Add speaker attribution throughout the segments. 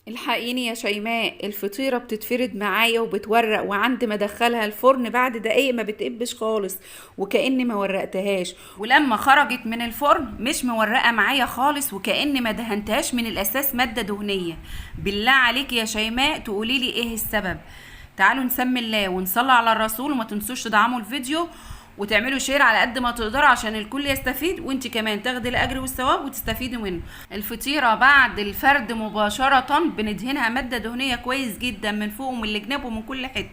Speaker 1: الحقيني يا شيماء، الفطيرة بتتفرد معايا وبتورق، وعند ما ادخلها الفرن بعد دقايق ما بتقبش خالص وكأني ما ورقتهاش، ولما خرجت من الفرن مش مورقة معايا خالص وكأني ما دهنتهاش من الأساس مادة دهنية. بالله عليك يا شيماء تقوليلي ايه السبب؟ تعالوا نسمي الله ونصلي على الرسول، وما تنسوش تدعموا الفيديو وتعملوا شير على قد ما تقدروا عشان الكل يستفيد، وانت كمان تاخدي الاجر والثواب وتستفيدي منه. الفطيره بعد الفرد مباشره بندهنها ماده دهنيه كويس جدا من فوق ومن الجناب ومن كل حته،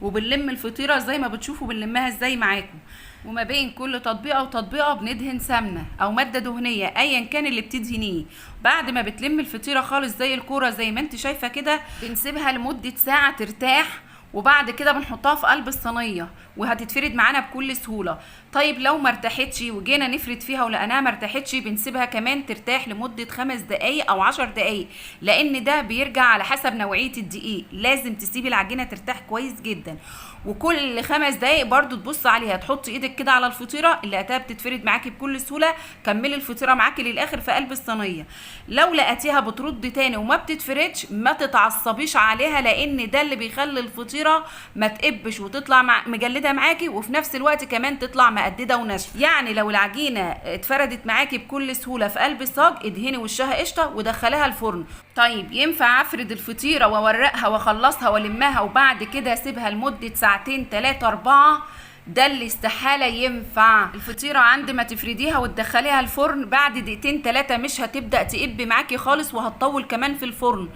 Speaker 1: وبنلم الفطيره زي ما بتشوفوا بنلمها ازاي معاكم، وما بين كل تطبيقه وتطبيقه بندهن سمنه او ماده دهنيه ايا كان اللي بتدهنيه. بعد ما بتلم الفطيره خالص زي الكوره زي ما انت شايفه كده، بنسيبها لمده ساعه ترتاح، وبعد كده بنحطها في قلب الصينيه وهتتفرد معانا بكل سهوله. طيب لو ما ارتاحتش وجينا نفرد فيها ولقيناها ما ارتاحتش، بنسيبها كمان ترتاح لمده 5 دقايق او 10 دقايق، لان ده بيرجع على حسب نوعيه الدقيق. لازم تسيبي العجينه ترتاح كويس جدا، وكل 5 دقايق برضو تبص عليها، تحطي ايدك كده على الفطيره اللي لقيتها بتتفرد معاكي بكل سهوله، كملي الفطيره معاكي للاخر في قلب الصينيه. لو لقيتيها بترد تاني وما بتتفردش ما تتعصبيش عليها، لان ده اللي بيخلي الفطيره ما تقبش وتطلع مجلده معاكي، وفي نفس الوقت كمان تطلع مقدده وناشفه. يعني لو العجينه اتفردت معاكي بكل سهوله في قلب الصاج، ادهني وشها قشطه ودخليها الفرن. طيب ينفع افرد الفطيره واورقها واخلصها والمها وبعد كده اسيبها لمده ساعتين 3 4؟ ده اللي استحالة ينفع. الفطيرة عند ما تفرديها وتدخليها الفرن بعد دقيقتين 3 مش هتبدأ تقب معاكي خالص، وهتطول كمان في الفرن.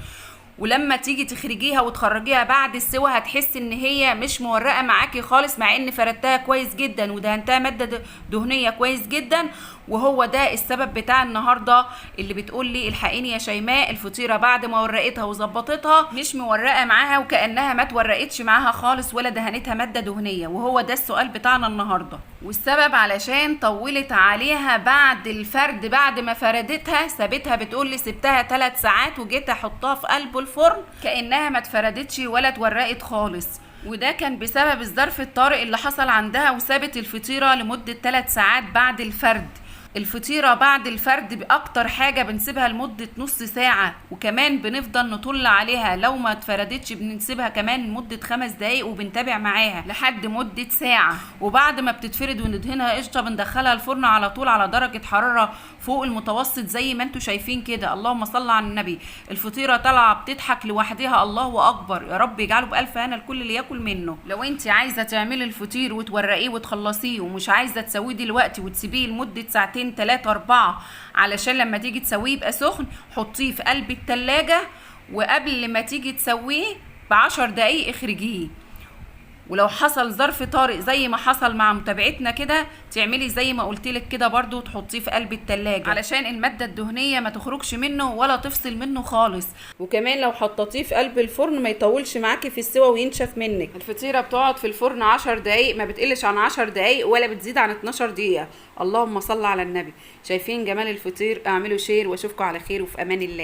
Speaker 1: ولما تيجي تخرجيها وتخرجيها بعد السوا هتحس ان هي مش مورقه معاكي خالص، مع ان فردتها كويس جدا ودهنتها ماده دهنيه كويس جدا. وهو ده السبب بتاع النهارده اللي بتقول لي الحقيني يا شيماء الفطيره بعد ما ورقتها وظبطتها مش مورقه معاها وكانها ما اتورقتش معاها خالص ولا دهنتها ماده دهنيه. وهو ده السؤال بتاعنا النهارده، والسبب علشان طولت عليها بعد الفرد. بعد ما فردتها سابتها، بتقول لي سبتها 3 ساعات وجيت احطها في قلب الفرن كانها ما اتفردتش ولا اتورقت خالص. وده كان بسبب الظرف الطارئ اللي حصل عندها، وسابت الفطيره لمده 3 ساعات بعد الفرد. الفطيرة بعد الفرد بأكتر حاجة بنسيبها لمدة نص ساعة، وكمان بنفضل نطل عليها. لو ما اتفردتش بنسيبها كمان لمدة 5 دقايق وبنتابع معاها لحد مدة ساعة. وبعد ما بتتفرد وندهنها قشطة بندخلها الفرن على طول على درجة حرارة فوق المتوسط زي ما انتوا شايفين كده. اللهم صل على النبي. الفطيرة طالعة بتضحك لوحدها، الله أكبر، يا رب يجعله بألف هنا الكل اللي ياكل منه. لو انت عايزة تعملي الفطير وتورقيه وتخلصيه ومش عايزة تسويه دلوقتي وتسيبيه لمدة ساعتين 3 4 علشان لما تيجي تسويه يبقى سخن، حطيه في قلب التلاجة، وقبل ما تيجي تسويه ب10 دقايق اخرجيه. ولو حصل ظرف طارئ زي ما حصل مع متابعتنا كده، تعملي زي ما قلتلك كده برضو، تحطيه في قلب التلاجة علشان المادة الدهنية ما تخرجش منه ولا تفصل منه خالص. وكمان لو حطيتيه في قلب الفرن ما يطولش معاكي في السوا وينشف منك. الفطيرة بتقعد في الفرن 10 دقايق، ما بتقلش عن 10 دقايق ولا بتزيد عن 12 دقيقة. اللهم صل على النبي. شايفين جمال الفطير؟ اعملوا شير واشوفكم على خير وفي امان الله.